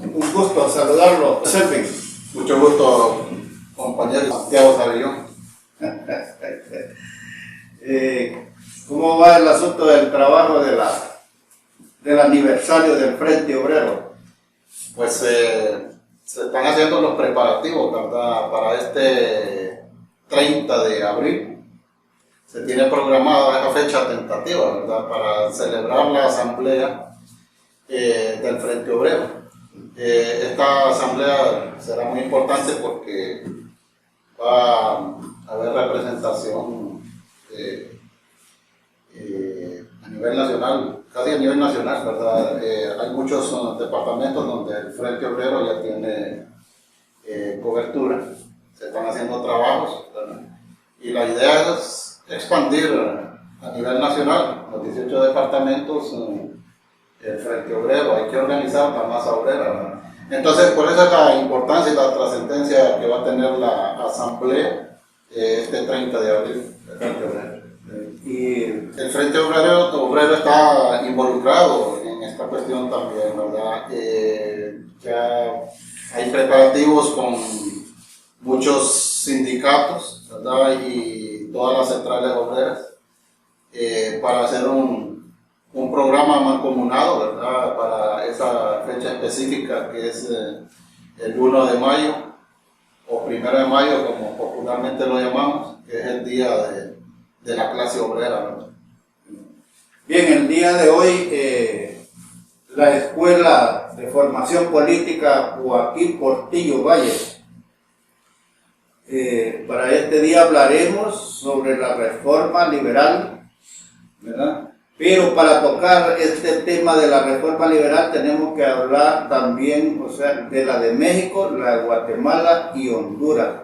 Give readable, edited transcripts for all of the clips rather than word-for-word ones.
Un gusto saludarlo, Selfie. Mucho gusto, compañero Santiago Sarillón. ¿Cómo va el asunto del trabajo del aniversario del Frente Obrero? Pues se están haciendo los preparativos, ¿verdad? Para este 30 de abril. Se tiene programada esa fecha tentativa, ¿verdad? Para celebrar la asamblea del Frente Obrero. Esta asamblea será muy importante porque va a haber representación a nivel nacional, casi a nivel nacional, ¿verdad? Hay muchos departamentos donde el Frente Obrero ya tiene cobertura, se están haciendo trabajos, ¿verdad? Y la idea es expandir a nivel nacional, los 18 departamentos, el Frente Obrero, hay que organizar la masa obrera, ¿verdad? Entonces, por eso es la importancia y la trascendencia que va a tener la asamblea este 30 de abril del Frente Obrero. Y el Frente Obrero está involucrado en esta cuestión también, ¿verdad? Ya hay preparativos con muchos sindicatos, ¿verdad? Y todas las centrales obreras para hacer un programa mancomunado, ¿verdad? Para esa fecha específica que es el 1 de mayo o 1 de mayo, como popularmente lo llamamos, que es el día de la clase obrera, ¿verdad? Bien, el día de hoy la Escuela de Formación Política Joaquín Portillo Valle, para este día hablaremos sobre la reforma liberal, ¿verdad? Pero para tocar este tema de la reforma liberal tenemos que hablar también, o sea, de la de México, la de Guatemala y Honduras,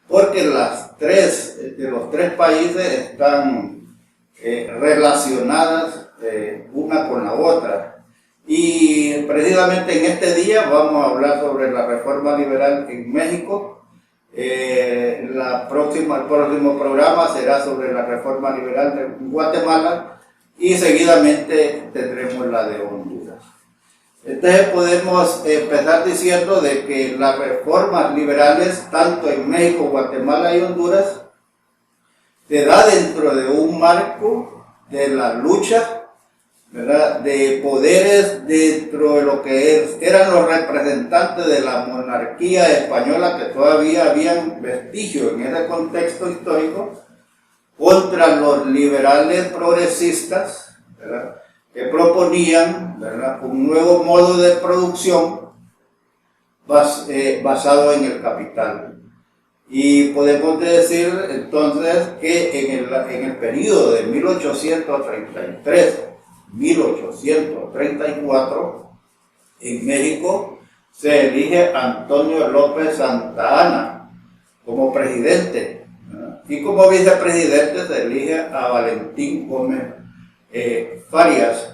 porque los tres países están relacionadas una con la otra. Y precisamente en este día vamos a hablar sobre la reforma liberal en México. El próximo programa será sobre la reforma liberal de Guatemala y seguidamente tendremos la de Honduras. Entonces podemos empezar diciendo de que las reformas liberales, tanto en México, Guatemala y Honduras, se da dentro de un marco de la lucha, ¿verdad?, de poderes dentro de lo que eran los representantes de la monarquía española, que todavía habían vestigios en ese contexto histórico, contra los liberales progresistas, ¿verdad?, que proponían, ¿verdad?, un nuevo modo de producción basado en el capital. Y podemos decir entonces que en el periodo de 1833-1834, en México se elige a Antonio López Santa Anna como presidente, ¿verdad?, y como vicepresidente se elige a Valentín Gómez Farias,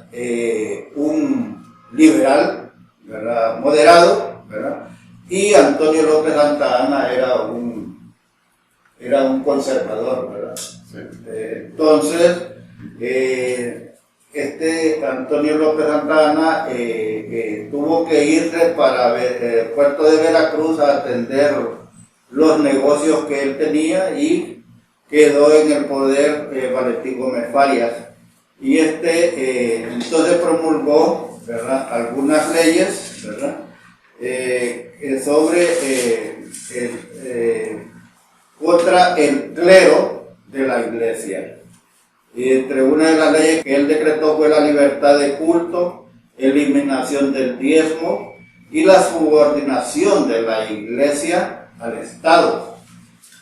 un liberal, ¿verdad?, moderado, ¿verdad?, y Antonio López Santa Anna era un conservador, ¿verdad? Sí. Entonces, Antonio López Santa Anna tuvo que irse para el puerto de Veracruz a atender los negocios que él tenía y quedó en el poder Valentín Gómez Farias. Y entonces promulgó, ¿verdad?, algunas leyes, ¿verdad?, sobre contra el clero de la iglesia. Y entre una de las leyes que él decretó fue la libertad de culto, eliminación del diezmo y la subordinación de la iglesia al Estado.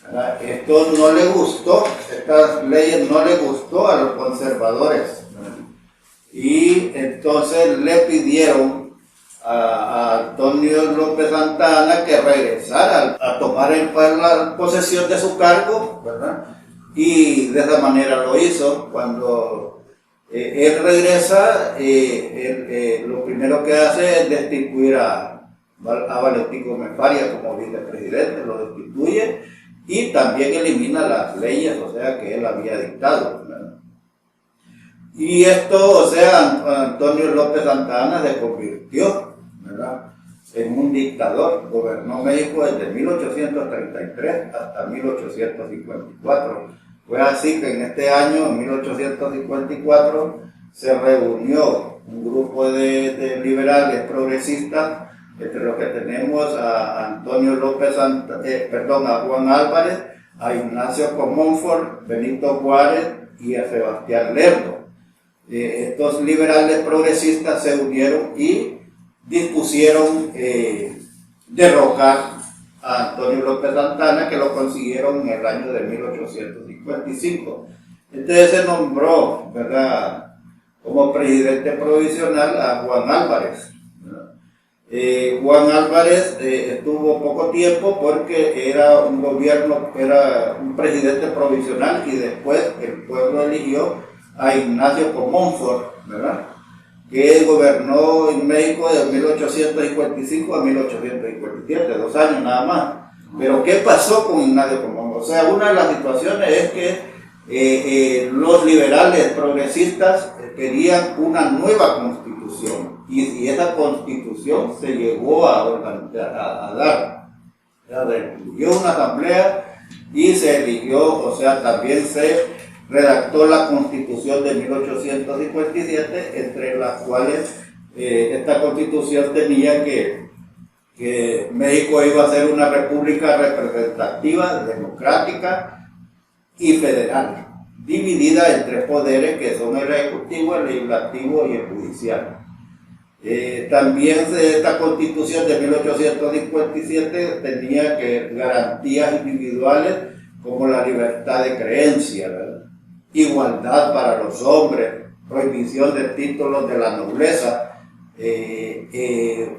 ¿Verdad? Esto no le gustó, estas leyes no le gustó a los conservadores, ¿verdad? Y entonces le pidieron a Antonio López Santa Anna que regresara a tomar la posesión de su cargo, ¿verdad? Y de esa manera lo hizo. Cuando él regresa, lo primero que hace es destituir a Valentín Gómez Farias como vicepresidente, lo destituye y también elimina las leyes, o sea, que él había dictado, ¿verdad? Y esto, o sea, Antonio López Santa Anna se convirtió, ¿verdad?, en un dictador, gobernó México desde 1833 hasta 1854. Fue así que en este año, en 1854, se reunió un grupo de liberales progresistas, entre los que tenemos a Antonio López, a Juan Álvarez, a Ignacio Comonfort, Benito Juárez y a Sebastián Lerdo. Estos liberales progresistas se unieron y dispusieron derrocar a Antonio López Santana, que lo consiguieron en el año de 1855. Entonces se nombró, ¿verdad?, como presidente provisional a Juan Álvarez. Juan Álvarez estuvo poco tiempo porque era un presidente provisional, y después el pueblo eligió a Ignacio Comonfort, ¿verdad?, que gobernó en México de 1855 a 1857, 2 años nada más. Pero ¿qué pasó con Ignacio Comonfort? O sea, una de las situaciones es que los liberales progresistas querían una nueva constitución, y esa constitución se llegó a dar. Se eligió una asamblea y se eligió, o sea, también se redactó la Constitución de 1857, entre las cuales esta Constitución tenía que México iba a ser una república representativa, democrática y federal, dividida en 3 poderes, que son el ejecutivo, el legislativo y el judicial. También esta Constitución de 1857 tenía garantías individuales como la libertad de creencia, ¿verdad?, igualdad para los hombres, prohibición de títulos de la nobleza,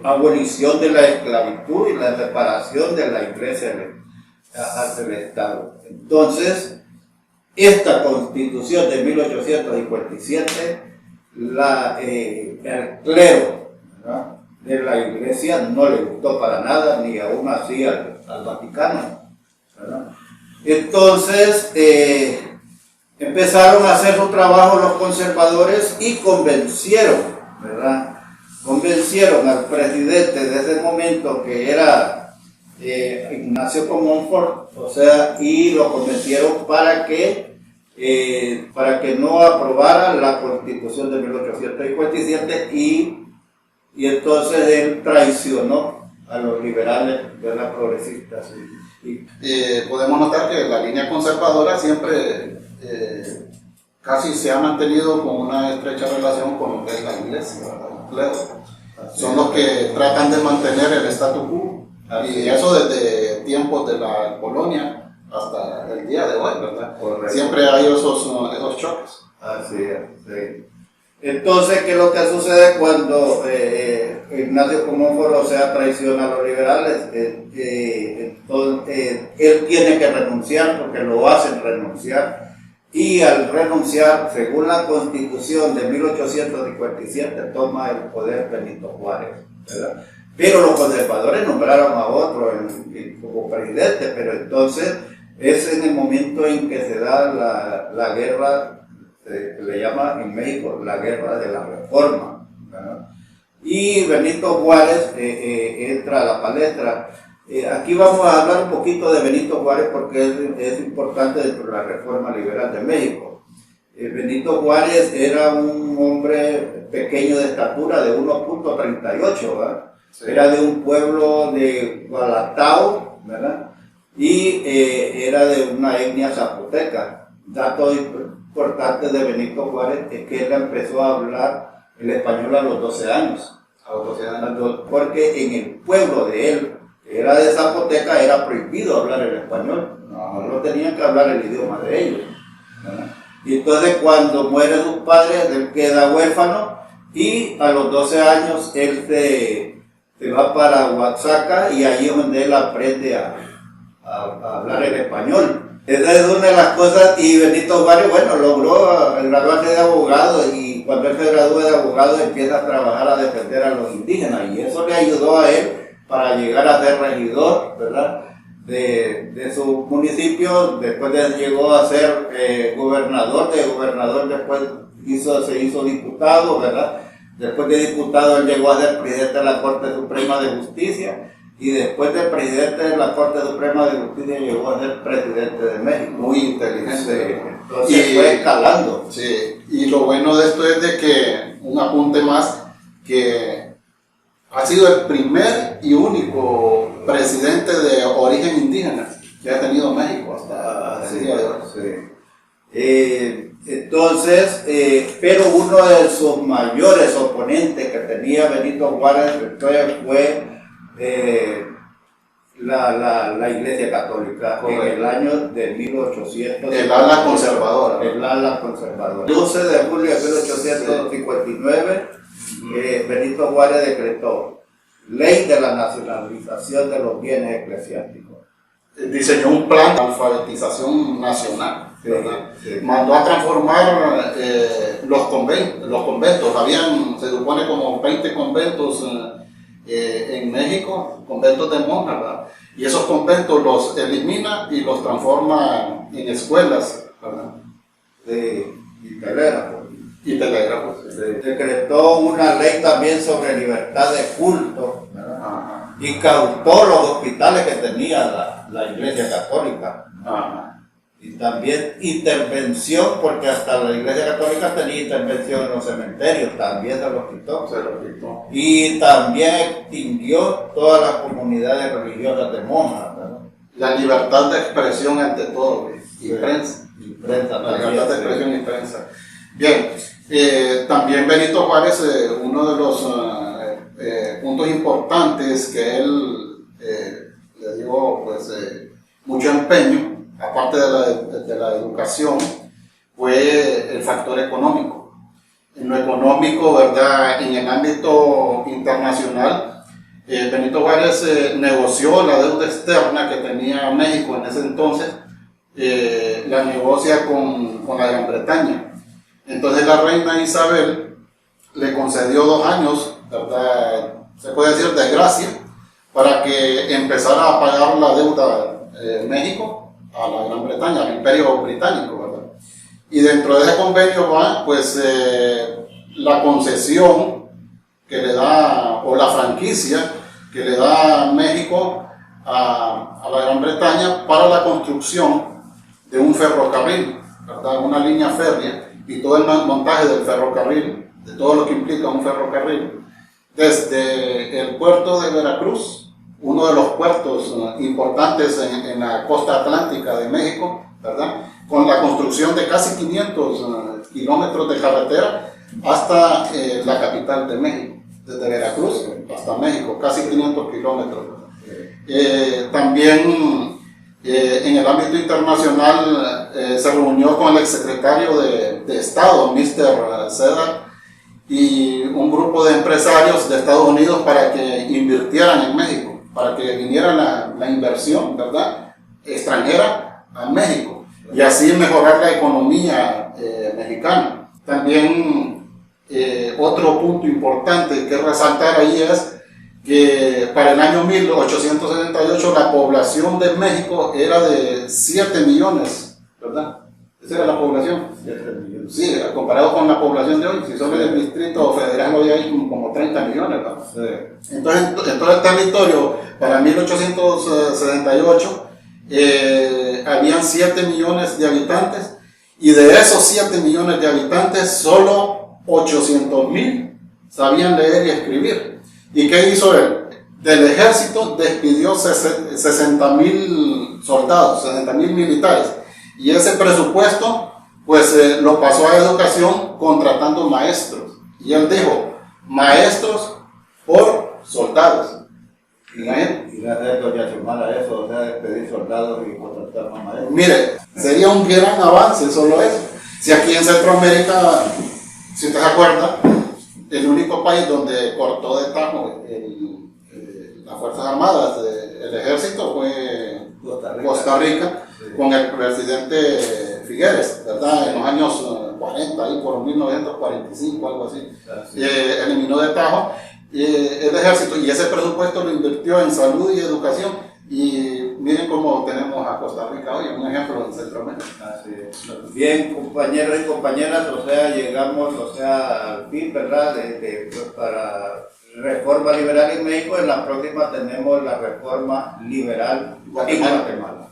abolición de la esclavitud y la separación de la iglesia del Estado. Entonces, esta Constitución de 1857, el clero, ¿verdad?, de la iglesia no le gustó para nada, ni aún así al Vaticano, ¿verdad? Entonces, empezaron a hacer su trabajo los conservadores y convencieron, ¿verdad?, convencieron al presidente de ese momento, que era Ignacio Comonfort, o sea, y lo convencieron para que no aprobara la Constitución de 1857, y entonces él traicionó a los liberales, ¿verdad?, progresistas. Podemos notar que la línea conservadora siempre casi se ha mantenido con una estrecha relación con lo que es la iglesia, ¿verdad? Son los que tratan de mantener el statu quo, y eso desde tiempos de la colonia hasta el día de hoy, ¿verdad? Correcto. Siempre hay esos choques. Así es, sí. Entonces, ¿qué es lo que sucede cuando Ignacio Comonfort, o sea, traiciona a los liberales? Entonces, él tiene que renunciar, porque lo hacen renunciar, y al renunciar, según la Constitución de 1857, toma el poder Benito Juárez, ¿verdad? Pero los conservadores nombraron a otro como presidente, pero entonces es en el momento en que se da la guerra, se le llama en México la guerra de la reforma, ¿verdad? Y Benito Juárez entra a la palestra. Aquí vamos a hablar un poquito de Benito Juárez, porque es importante dentro de la reforma liberal de México. Benito Juárez era un hombre pequeño de estatura, de 1.38, ¿verdad? Sí. Era de un pueblo de Gualatao, ¿verdad?, y era de una etnia zapoteca. Dato importante de Benito Juárez es que él empezó a hablar el español a los 12 años. A los 12 años. Porque en el pueblo de él, que era de Zapoteca, era prohibido hablar el español. No tenían que hablar el idioma de ellos, ¿verdad? Y entonces, cuando muere su padre, él queda huérfano, y a los 12 años él se va para Oaxaca, y ahí es donde él aprende a hablar el español. Esa es una de las cosas. Y Benito Juárez, bueno, logró graduarse de abogado, y cuando él se gradúa de abogado empieza a trabajar a defender a los indígenas, y eso le ayudó a él para llegar a ser regidor, ¿verdad?, de su municipio. Después llegó a ser gobernador, de gobernador después se hizo diputado, ¿verdad? Después de diputado, él llegó a ser presidente de la Corte Suprema de Justicia. Y después de presidente de la Corte Suprema de Justicia, llegó a ser presidente de México. Muy inteligente. Entonces fue escalando. Sí, y lo bueno de esto es de que, un apunte más, que ha sido el primer y único presidente de origen indígena que ha tenido México hasta el día de hoy. Sí. Entonces, pero uno de sus mayores oponentes que tenía Benito Juárez fue la Iglesia Católica. Correcto. En el año de 1800. El ala conservadora. El ala conservadora. El 12 de julio de 1859, Benito Juárez decretó ley de la nacionalización de los bienes eclesiásticos. Diseñó un plan de alfabetización nacional. Sí, sí. Mandó a transformar los conventos. Habían, se supone, como 20 conventos en México, conventos de monjas, ¿verdad? Y esos conventos los elimina y los transforma en escuelas, ¿verdad? Y telégrafos. Y telégrafos. Sí. Decretó una ley también sobre libertad de culto, ¿verdad? Y cautó los hospitales que tenía la Iglesia Católica. Ajá. Y también intervención, porque hasta la Iglesia Católica tenía intervención en los cementerios, también se los quitó. Y también extinguió todas las comunidades religiosas de monjas, ¿verdad? La libertad de expresión ante todo, y prensa. Y prensa la libertad de expresión y prensa. Bien, también Benito Juárez, uno de los puntos importantes que él le dio pues, mucho empeño, aparte de la educación, fue el factor económico. En lo económico, ¿verdad? En el ámbito internacional, Benito Juárez negoció la deuda externa que tenía México en ese entonces, la negocia con la Gran Bretaña. Entonces la reina Isabel le concedió 2 años, ¿verdad? Se puede decir de gracia, para que empezara a pagar la deuda México a la Gran Bretaña, al Imperio Británico, ¿verdad? Y dentro de ese convenio va, pues, la concesión que le da, o la franquicia que le da México a la Gran Bretaña para la construcción de un ferrocarril, ¿verdad? Una línea férrea y todo el montaje del ferrocarril, de todo lo que implica un ferrocarril, desde el puerto de Veracruz, uno de los puertos importantes en la costa atlántica de México, ¿verdad? Con la construcción de casi 500 kilómetros de carretera hasta la capital de México, desde Veracruz hasta México, casi 500 kilómetros. También en el ámbito internacional se reunió con el exsecretario de Estado, Mr. Seda, y un grupo de empresarios de Estados Unidos para que invirtieran en México, para que viniera la inversión, ¿verdad?, extranjera a México, y así mejorar la economía mexicana. También otro punto importante que resaltar ahí es que para el año 1878 la población de México era de 7 millones, ¿verdad? Esa era la población. 7 millones. Sí, comparado con la población de hoy, si son del Distrito Federal hoy hay como 30 millones, ¿verdad? Sí. Entonces, en todo el territorio, para 1878, habían 7 millones de habitantes, y de esos 7 millones de habitantes, solo 800,000 sabían leer y escribir. ¿Y qué hizo él? Del ejército despidió 60,000 soldados, 60,000 militares. Y ese presupuesto, pues lo pasó a educación contratando maestros. Y él dijo, maestros por soldados. Y no hacer doña Xiomara eso, o sea, despedir soldados y contratar más maestros. Mire, sería un gran avance solo eso. Si aquí en Centroamérica, si usted se acuerda, el único país donde cortó de tajo las Fuerzas Armadas, el ejército, fue Costa Rica, sí, con el presidente Figueres, ¿verdad? En los años 40, ahí por 1945, algo así, eliminó de tajo el ejército, y ese presupuesto lo invirtió en salud y educación, y miren cómo tenemos a Costa Rica hoy, un ejemplo en Centroamérica. Así es. Bien, compañeros y compañeras, o sea, llegamos, o sea, al fin, ¿verdad? Para reforma liberal en México. En la próxima tenemos la reforma liberal en Guatemala.